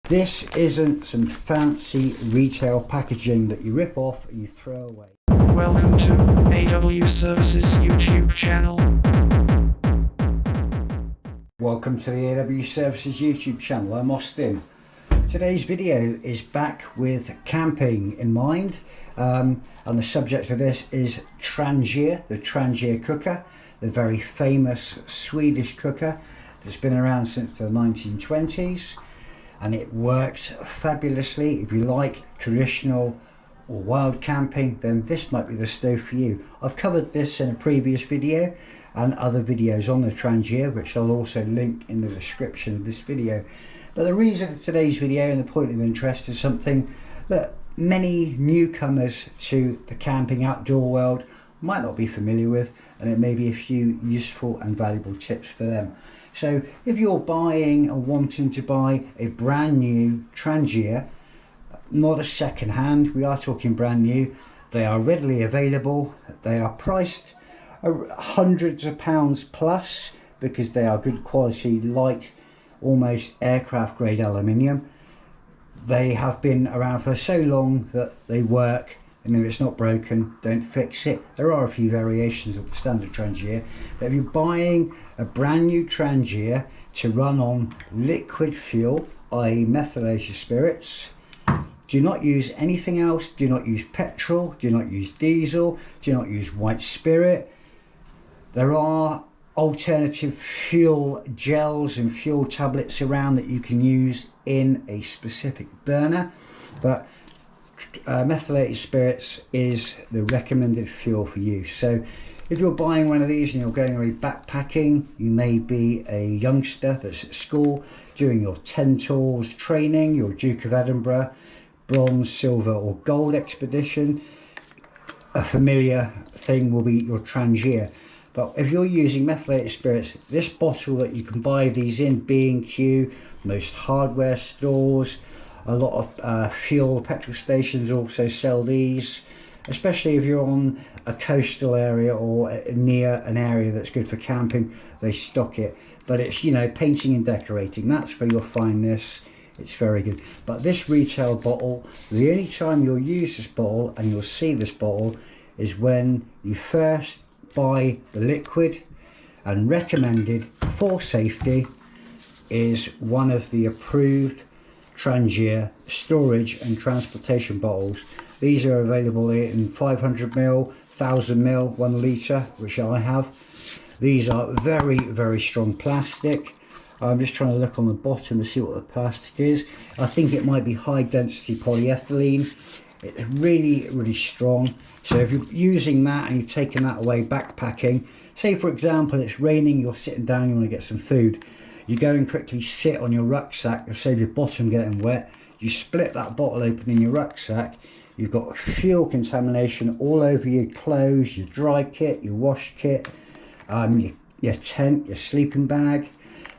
This isn't some fancy retail packaging that you rip off and you throw away. Welcome to AW Services YouTube channel. Welcome to the AW Services YouTube channel. I'm Austin. Today's video is back with camping in mind, and the subject of this is Trangia, the Trangia cooker, the very famous Swedish cooker that's been around since the 1920s, and it works fabulously. If you like traditional or wild camping, then this might be the stove for you. I've covered this in a previous video and other videos on the Trangia, which I'll also link in the description of this video. But the reason for today's video and the point of interest is something that many newcomers to the camping outdoor world might not be familiar with, and it may be a few useful and valuable tips for them. So if you're buying or wanting to buy a brand new Trangia, not a second hand, we are talking brand new, they are readily available. They are priced hundreds of pounds plus because they are good quality, light, almost aircraft grade aluminium. They have been around for so long that they work, and if it's not broken, don't fix it. There are a few variations of the standard Trangia, but if you're buying a brand new Trangia to run on liquid fuel, i.e. methylated spirits, do not use anything else. Do not use petrol, do not use diesel, do not use white spirit. There are alternative fuel gels and fuel tablets around that you can use in a specific burner, but methylated spirits is the recommended fuel for use. So if you're buying one of these and you're going away backpacking, you may be a youngster that's at school doing your 10 tools training, your Duke of Edinburgh, bronze, silver or gold expedition, a familiar thing will be your Trangia. But if you're using methylated spirits, this bottle that you can buy these in B&Q, most hardware stores, a lot of fuel petrol stations also sell these, especially if you're on a coastal area or near an area that's good for camping, they stock it. But it's, you know, painting and decorating, that's where you'll find this. It's very good. But this retail bottle, the only time you'll use this bottle and you'll see this bottle is when you first buy the liquid, and recommended for safety is one of the approved Trangia storage and transportation bottles. These are available in 500ml, 1000ml, 1 litre, which I have. These are very, very strong plastic. I'm just trying to look on the bottom to see what the plastic is. I think it might be high density polyethylene. It's really, really strong. So if you're using that and you've taken that away backpacking, say for example it's raining, you're sitting down, you want to get some food, you go and quickly sit on your rucksack to save your bottom getting wet, you split that bottle open in your rucksack, you've got fuel contamination all over your clothes, your dry kit, your wash kit, your tent, your sleeping bag,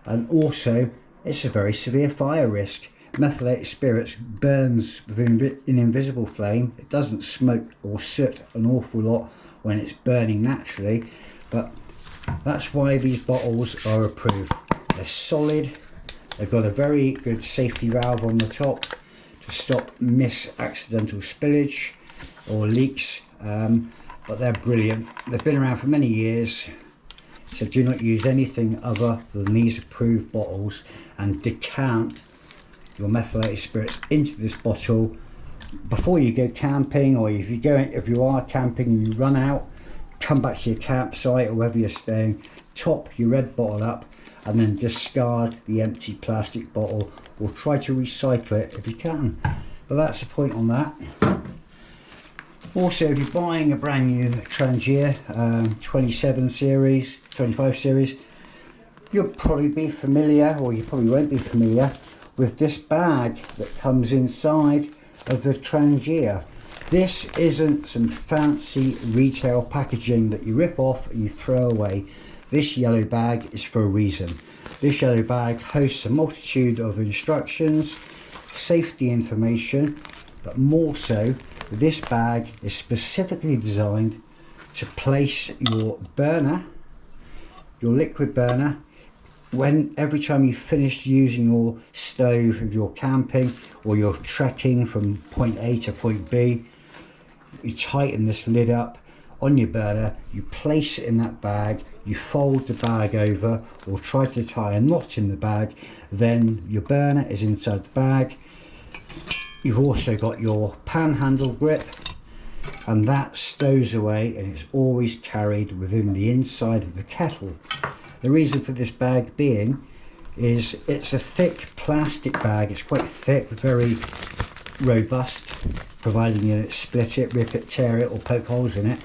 and also it's a very severe fire risk. Methylated spirits burns with an invisible flame. It doesn't smoke or soot an awful lot when it's burning naturally, but that's why these bottles are approved. They're solid, they've got a very good safety valve on the top to stop accidental spillage or leaks, but they're brilliant. They've been around for many years, so do not use anything other than these approved bottles, and decant your methylated spirits into this bottle before you go camping, or if you are camping and you run out, come back to your campsite or wherever you're staying, top your red bottle up and then discard the empty plastic bottle, or try to recycle it if you can. But that's the point on that. Also, if you're buying a brand new Trangia 27 series, 25 series, you'll probably be familiar, or you probably won't be familiar with this bag that comes inside of the Trangia. This isn't some fancy retail packaging that you rip off and you throw away. This yellow bag is for a reason. This yellow bag hosts a multitude of instructions, safety information, but more so, this bag is specifically designed to place your burner, your liquid burner, every time you finish using your stove, if you're camping or you're trekking from point A to point B, you tighten this lid up on your burner, you place it in that bag, you fold the bag over or try to tie a knot in the bag, then your burner is inside the bag. You've also got your pan handle grip, and that stows away and it's always carried within the inside of the kettle. The reason for this bag being is it's a thick plastic bag. It's quite thick, very robust, providing you don't split it, rip it, tear it or poke holes in it.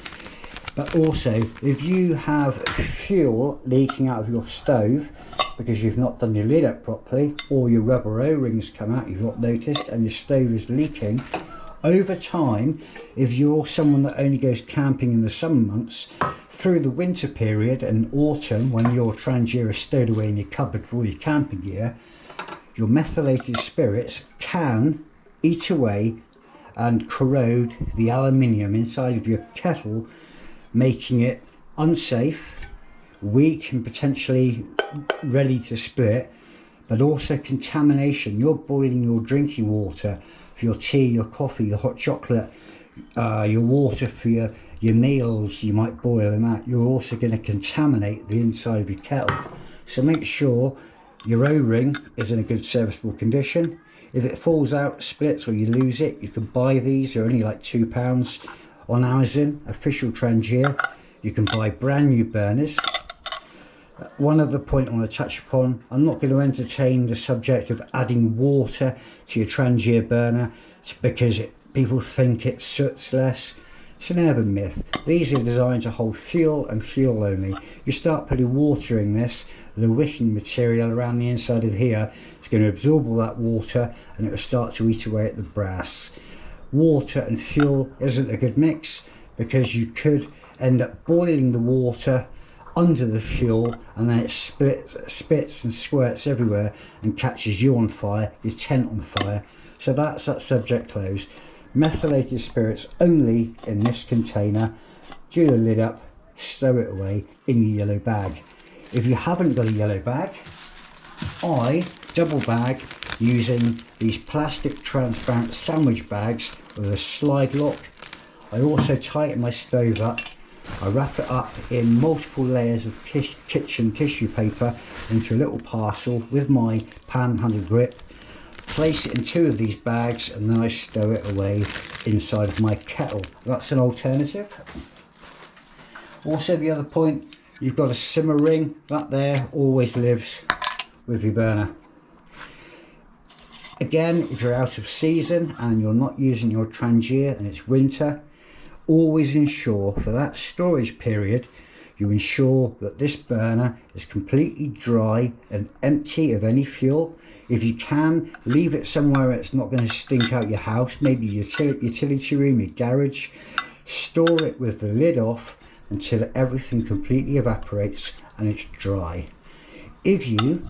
But also, if you have fuel leaking out of your stove because you've not done your lid up properly, or your rubber O-rings come out, you've not noticed, and your stove is leaking, over time, if you're someone that only goes camping in the summer months, through the winter period and autumn, when your Trangia is stowed away in your cupboard for all your camping gear, your methylated spirits can eat away and corrode the aluminium inside of your kettle, making it unsafe, weak and potentially ready to split, but also contamination. You're boiling your drinking water for your tea, your coffee, your hot chocolate, your water for your meals you might boil, and that you're also going to contaminate the inside of your kettle. So make sure your O-ring is in a good serviceable condition. If it falls out, splits, or you lose it, you can buy these. They're only like £2 on Amazon, official Trangia. You can buy brand new burners. One other point I want to touch upon, I'm not going to entertain the subject of adding water to your Trangia burner because people think it soots less. It's an urban myth. These are designed to hold fuel and fuel only. You start putting water in this, the wicking material around the inside of here is going to absorb all that water and it will start to eat away at the brass. Water and fuel isn't a good mix because you could end up boiling the water under the fuel and then it spits and squirts everywhere and catches you on fire, your tent on fire. So that's that subject closed. Methylated spirits only in this container. Do the lid up, stow it away in your yellow bag. If you haven't got a yellow bag, I double bag using these plastic transparent sandwich bags with a slide lock. I also tighten my stove up. I wrap it up in multiple layers of kitchen tissue paper into a little parcel with my pan handle grip, place it in 2 of these bags, and then I stow it away inside of my kettle. That's an alternative. Also, the other point, you've got a simmer ring. That there always lives with your burner. Again, if you're out of season and you're not using your Trangia and it's winter, always ensure for that storage period you ensure that this burner is completely dry and empty of any fuel. If you can, leave it somewhere it's not going to stink out your house, maybe your utility room, your garage. Store it with the lid off until everything completely evaporates and it's dry. If you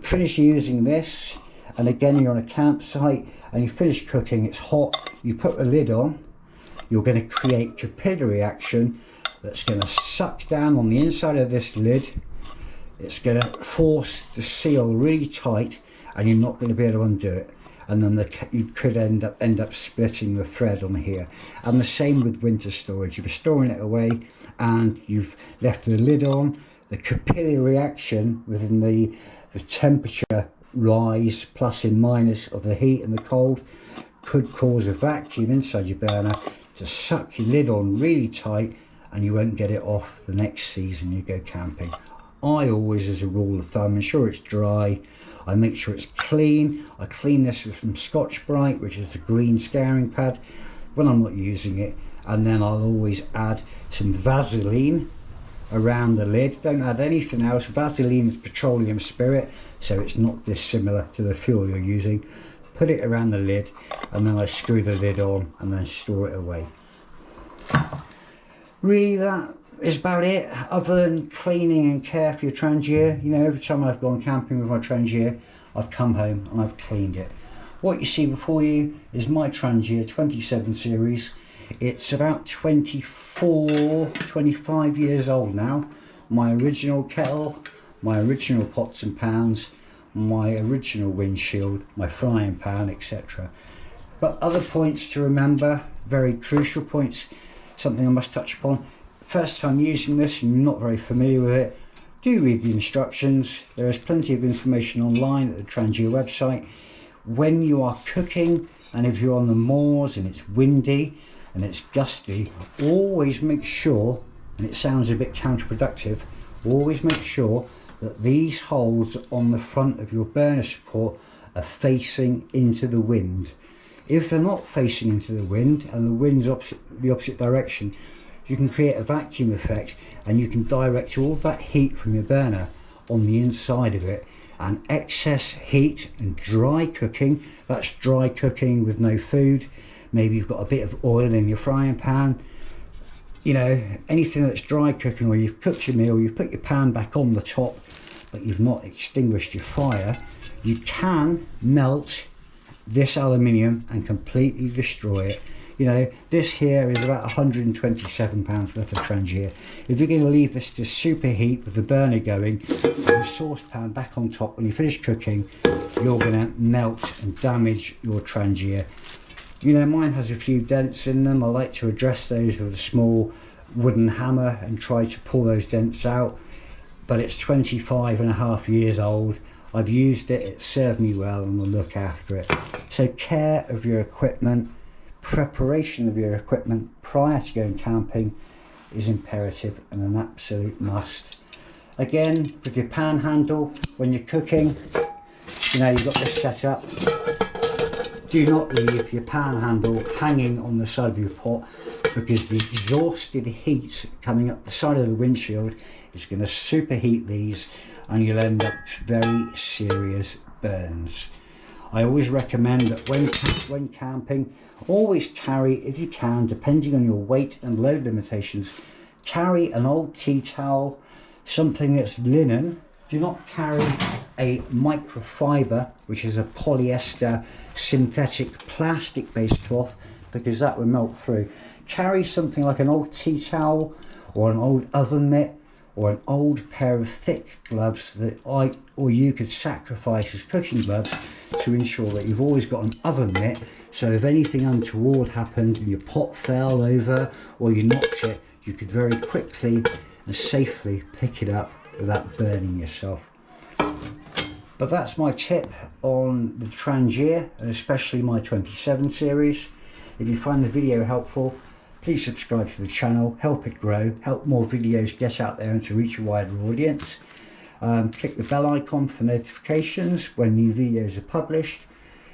finish using this and again you're on a campsite and you finish cooking, it's hot, you put the lid on, you're going to create capillary action that's going to suck down on the inside of this lid. It's going to force the seal really tight and you're not going to be able to undo it, and then you could end up splitting the thread on here. And the same with winter storage. If you're storing it away and you've left the lid on, the capillary reaction within the temperature rise plus and minus of the heat and the cold could cause a vacuum inside your burner to suck your lid on really tight, and you won't get it off the next season you go camping. I always, as a rule of thumb, ensure it's dry. I make sure it's clean. I clean this with some Scotch Brite, which is a green scouring pad, when I'm not using it. And then I'll always add some Vaseline around the lid. Don't add anything else. Vaseline is petroleum spirit, so it's not dissimilar to the fuel you're using. Put it around the lid and then I screw the lid on and then store it away. Really, that is about it, other than cleaning and care for your Trangia. You know, every time I've gone camping with my Trangia, I've come home and I've cleaned it. What you see before you is my Trangia 27 series. It's about 24, 25 years old now. My original kettle, my original pots and pans, my original windshield, my frying pan, etc. But other points to remember, very crucial points, something I must touch upon. First time using this and you're not very familiar with it, do read the instructions. There is plenty of information online at the Trangia website. When you are cooking, and if you're on the moors and it's windy and it's gusty, always make sure, and it sounds a bit counterproductive, always make sure that these holes on the front of your burner support are facing into the wind. If they're not facing into the wind and the wind's the opposite direction, you can create a vacuum effect and you can direct all that heat from your burner on the inside of it. And excess heat and dry cooking, that's dry cooking with no food, maybe you've got a bit of oil in your frying pan, you know, anything that's dry cooking, or you've cooked your meal, you've put your pan back on the top but you've not extinguished your fire, you can melt this aluminium and completely destroy it. You know, this here is about £127 worth of Trangia. If you're going to leave this to superheat with the burner going, the saucepan back on top, when you finish cooking, you're going to melt and damage your Trangia. You know, mine has a few dents in them. I like to address those with a small wooden hammer and try to pull those dents out. But it's 25.5 years old. I've used it, it served me well, and I'll look after it. So care of your equipment, preparation of your equipment prior to going camping is imperative and an absolute must. Again, with your pan handle, when you're cooking, you know, you've got this set up. Do not leave your pan handle hanging on the side of your pot, because the exhausted heat coming up the side of the windshield is going to superheat these and you'll end up with very serious burns. I always recommend that when camping, always carry, if you can, depending on your weight and load limitations, carry an old tea towel, something that's linen. Do not carry a microfiber, which is a polyester synthetic plastic based cloth, because that will melt through. Carry something like an old tea towel or an old oven mitt or an old pair of thick gloves that you could sacrifice as cooking gloves to ensure that you've always got an oven mitt, so if anything untoward happened and your pot fell over or you knocked it, you could very quickly and safely pick it up without burning yourself. But that's my tip on the Trangia, and especially my 27 series. If you find the video helpful, please subscribe to the channel, help it grow, help more videos get out there and to reach a wider audience. Click the bell icon for notifications when new videos are published.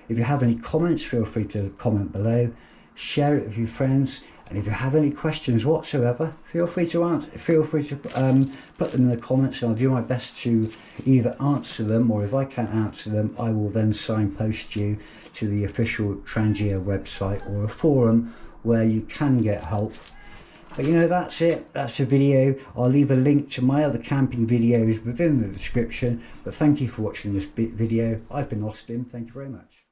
If you have any comments, feel free to comment below, share it with your friends, and if you have any questions whatsoever, feel free to put them in the comments, and I'll do my best to either answer them, or if I can't answer them, I will then signpost you to the official Trangia website or a forum where you can get help. But you know, that's it, that's the video. I'll leave a link to my other camping videos within the description, but thank you for watching this video. I've been Austin, thank you very much.